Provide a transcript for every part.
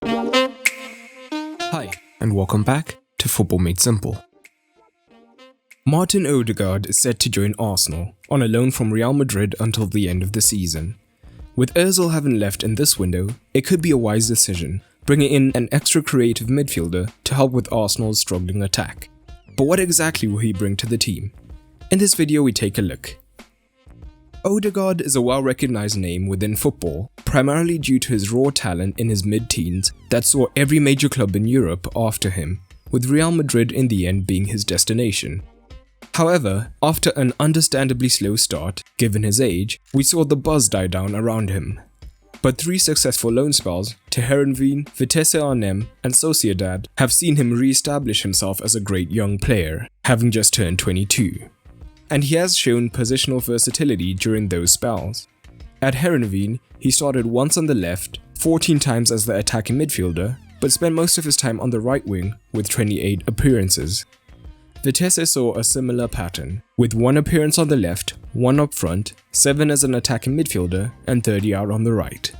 Hi, and welcome back to Football Made Simple. Martin Odegaard is set to join Arsenal on a loan from Real Madrid until the end of the season. With Ozil having left in this window, it could be a wise decision, bringing in an extra creative midfielder to help with Arsenal's struggling attack. But what exactly will he bring to the team? In this video we take a look. Odegaard is a well-recognized name within football, primarily due to his raw talent in his mid-teens that saw every major club in Europe after him, with Real Madrid in the end being his destination. However, after an understandably slow start, given his age, we saw the buzz die down around him. But 3 successful loan spells to Heerenveen, Vitesse Arnhem and Sociedad have seen him re-establish himself as a great young player, having just turned 22. And he has shown positional versatility during those spells. At Heerenveen, he started once on the left, 14 times as the attacking midfielder, but spent most of his time on the right wing with 28 appearances. Vitesse saw a similar pattern, with 1 appearance on the left, 1 up front, 7 as an attacking midfielder, and 30 out on the right.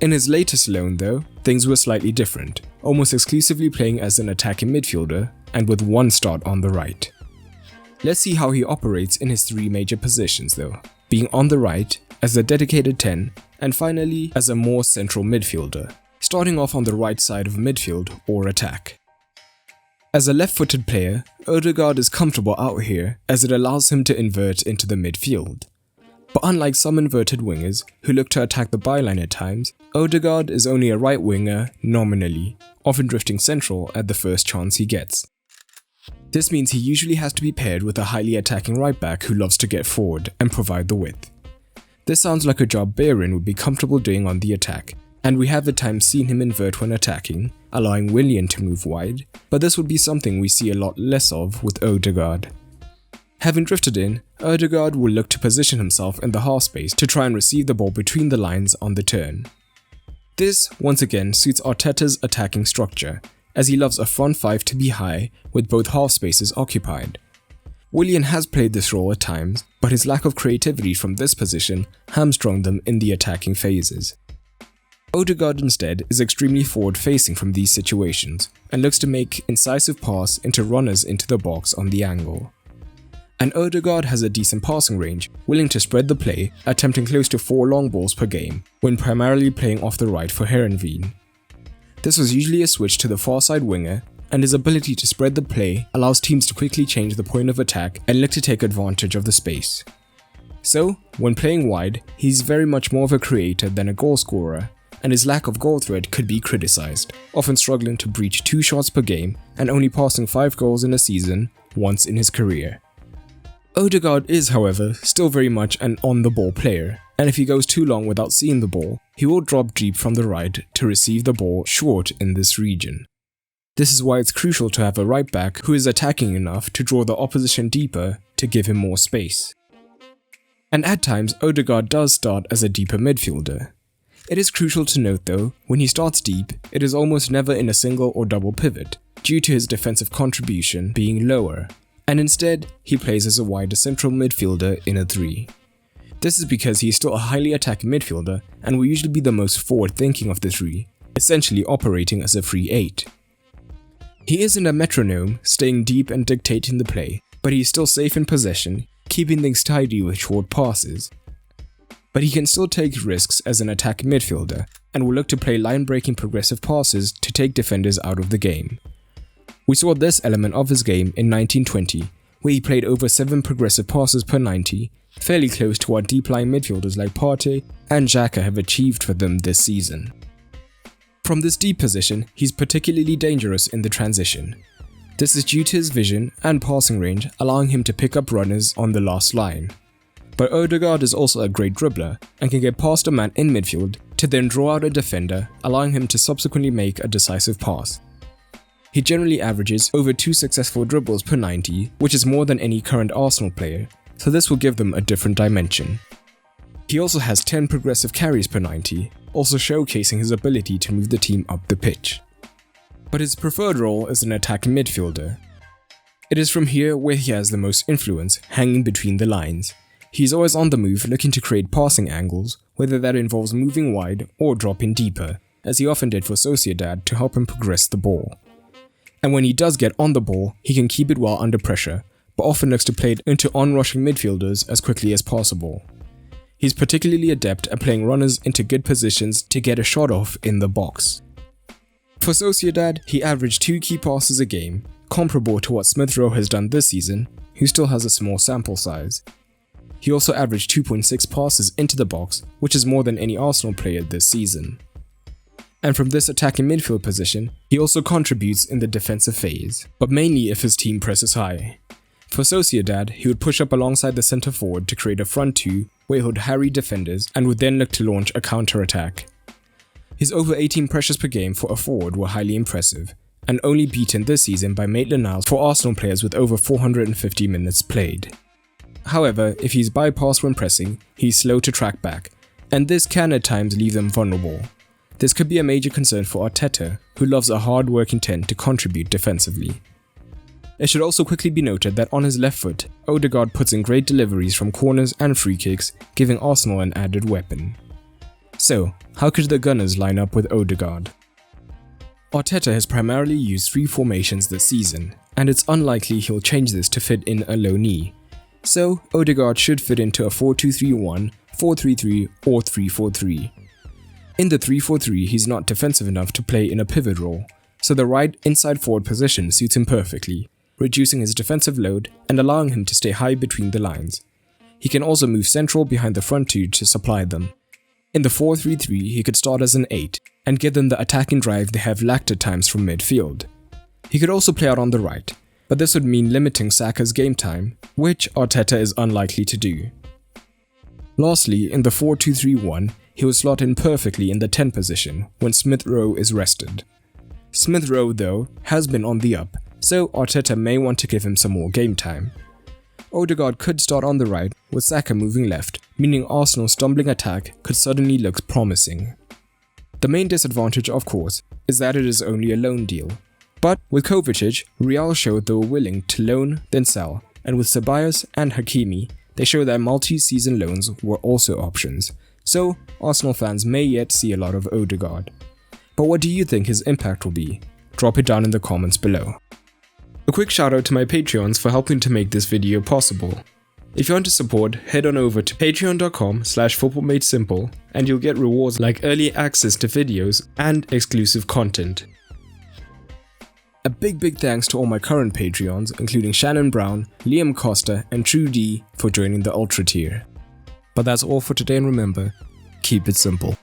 In his latest loan though, things were slightly different, almost exclusively playing as an attacking midfielder, and with 1 start on the right. Let's see how he operates in his 3 major positions though, being on the right, as a dedicated 10, and finally as a more central midfielder, starting off on the right side of midfield or attack. As a left-footed player, Odegaard is comfortable out here as it allows him to invert into the midfield. But unlike some inverted wingers who look to attack the byline at times, Odegaard is only a right winger nominally, often drifting central at the first chance he gets. This means he usually has to be paired with a highly attacking right back who loves to get forward and provide the width. This sounds like a job Bayern would be comfortable doing on the attack, and we have at times seen him invert when attacking, allowing Willian to move wide, but this would be something we see a lot less of with Odegaard. Having drifted in, Odegaard will look to position himself in the half space to try and receive the ball between the lines on the turn. This, once again, suits Arteta's attacking structure, as he loves a front 5 to be high with both half spaces occupied. Willian has played this role at times, but his lack of creativity from this position hamstrung them in the attacking phases. Odegaard instead is extremely forward-facing from these situations and looks to make incisive pass into runners into the box on the angle. And Odegaard has a decent passing range, willing to spread the play, attempting close to 4 long balls per game when primarily playing off the right for Heerenveen. This was usually a switch to the far side winger, and his ability to spread the play allows teams to quickly change the point of attack and look to take advantage of the space. So, when playing wide, he's very much more of a creator than a goal scorer, and his lack of goal threat could be criticized, often struggling to breach 2 shots per game and only passing 5 goals in a season once in his career. Odegaard is, however, still very much an on-the-ball player, and if he goes too long without seeing the ball, he will drop deep from the right to receive the ball short in this region. This is why it's crucial to have a right back who is attacking enough to draw the opposition deeper to give him more space. And at times, Odegaard does start as a deeper midfielder. It is crucial to note though, when he starts deep, it is almost never in a single or double pivot, due to his defensive contribution being lower, and instead, he plays as a wider central midfielder in a 3. This is because he is still a highly attacking midfielder and will usually be the most forward-thinking of the 3, essentially operating as a free 8. He isn't a metronome, staying deep and dictating the play, but he is still safe in possession, keeping things tidy with short passes. But he can still take risks as an attacking midfielder, and will look to play line-breaking progressive passes to take defenders out of the game. We saw this element of his game in 1920, where he played over 7 progressive passes per 90, fairly close to what deep-lying midfielders like Partey and Xhaka have achieved for them this season. From this deep position, he's particularly dangerous in the transition. This is due to his vision and passing range, allowing him to pick up runners on the last line. But Odegaard is also a great dribbler and can get past a man in midfield to then draw out a defender, allowing him to subsequently make a decisive pass. He generally averages over 2 successful dribbles per 90, which is more than any current Arsenal player, so this will give them a different dimension. He also has 10 progressive carries per 90, also showcasing his ability to move the team up the pitch. But his preferred role is an attacking midfielder. It is from here where he has the most influence, hanging between the lines. He's always on the move, looking to create passing angles, whether that involves moving wide or dropping deeper, as he often did for Sociedad to help him progress the ball. And when he does get on the ball, he can keep it well under pressure, but often looks to play it into on-rushing midfielders as quickly as possible. He's particularly adept at playing runners into good positions to get a shot off in the box. For Sociedad, he averaged 2 key passes a game, comparable to what Smith Rowe has done this season, who still has a small sample size. He also averaged 2.6 passes into the box, which is more than any Arsenal player this season. And from this attacking midfield position, he also contributes in the defensive phase, but mainly if his team presses high. For Sociedad, he would push up alongside the centre forward to create a front two where he would harry defenders and would then look to launch a counter-attack. His over 18 pressures per game for a forward were highly impressive, and only beaten this season by Maitland-Niles for Arsenal players with over 450 minutes played. However, if he's bypassed when pressing, he's slow to track back, and this can at times leave them vulnerable. This could be a major concern for Arteta, who loves a hard-working 10 to contribute defensively. It should also quickly be noted that on his left foot, Odegaard puts in great deliveries from corners and free kicks, giving Arsenal an added weapon. So, how could the Gunners line up with Odegaard? Arteta has primarily used 3 formations this season, and it's unlikely he'll change this to fit in a low knee. So, Odegaard should fit into a 4-2-3-1, 4-3-3 or 3-4-3. In the 3-4-3, he's not defensive enough to play in a pivot role, so the right inside forward position suits him perfectly, reducing his defensive load and allowing him to stay high between the lines. He can also move central behind the front two to supply them. In the 4-3-3, he could start as an 8 and give them the attacking drive they have lacked at times from midfield. He could also play out on the right, but this would mean limiting Saka's game time, which Arteta is unlikely to do. Lastly, in the 4-2-3-1, he would slot in perfectly in the 10 position when Smith Rowe is rested. Smith Rowe, though, has been on the up, so Arteta may want to give him some more game time. Odegaard could start on the right, with Saka moving left, meaning Arsenal's stumbling attack could suddenly look promising. The main disadvantage, of course, is that it is only a loan deal. But with Kovacic, Real showed they were willing to loan then sell, and with Ceballos and Hakimi, they show that multi-season loans were also options, so Arsenal fans may yet see a lot of Odegaard. But what do you think his impact will be? Drop it down in the comments below. A quick shout out to my Patreons for helping to make this video possible. If you want to support, head on over to patreon.com/footballmadesimple and you'll get rewards like early access to videos and exclusive content. A big thanks to all my current Patreons, including Shannon Brown, Liam Costa and True D for joining the Ultra tier. But that's all for today, and remember, keep it simple.